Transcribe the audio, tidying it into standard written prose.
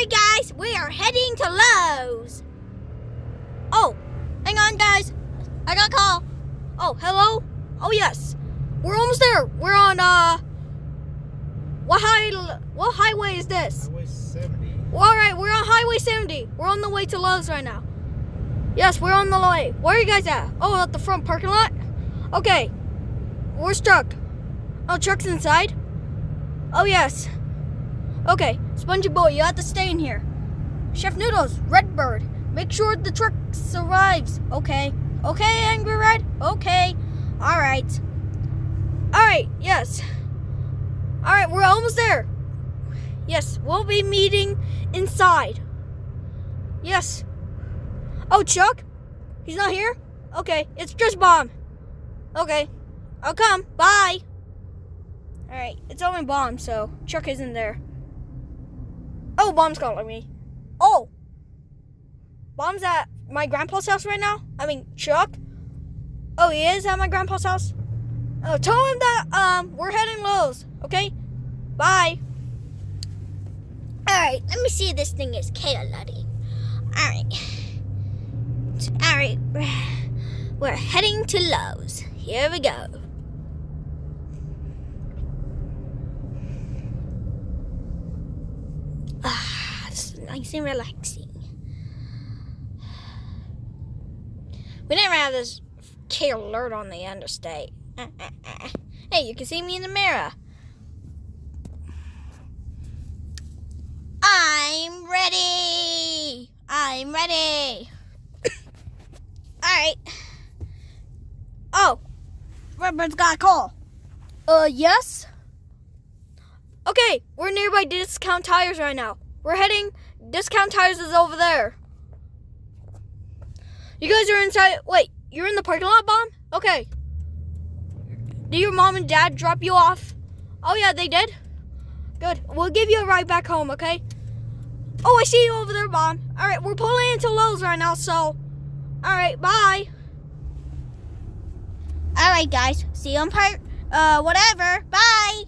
Alright guys, we are heading to Lowe's. Oh, hang on guys. I got a call. Oh, hello? Oh yes. We're almost there. We're on what highway is this? Highway 70. Well, alright, we're on Highway 70. We're on the way to Lowe's right now. Yes, we're on the way. Where are you guys at? Oh, at the front parking lot? Okay. Where's Chuck? Oh, Chuck's inside? Oh yes. Okay, Spongy Boy, you have to stay in here. Chef Noodles, Redbird, make sure the truck arrives. Okay. Okay, Angry Red? Okay. Alright. Alright, yes. Alright, we're almost there. Yes, we'll be meeting inside. Yes. Oh, Chuck? He's not here? Okay, it's just Bomb. Okay, I'll come. Bye. Alright, it's only Bomb, so Chuck isn't there. Oh, Bomb's calling me. Oh! Bomb's at my grandpa's house right now? I mean, Chuck? Oh, he is at my grandpa's house? Oh, tell him that, we're heading Lowe's, okay? Bye. Alright, let me see if this thing is loading. Alright, we're heading to Lowe's. Here we go. This is nice and relaxing. We never have this K alert on the interstate. Hey, you can see me in the mirror. I'm ready. Alright. Oh, Redbird's got a call. Yes? Okay, we're nearby Discount Tires right now. We're heading, Discount Tires is over there. You guys are inside, wait, you're in the parking lot, Bomb? Okay. Did your mom and dad drop you off? Oh yeah, they did? Good, we'll give you a ride back home, okay? Oh, I see you over there, Bomb. Alright, we're pulling into Lowe's right now, so, alright, bye. Alright guys, see you on whatever, bye.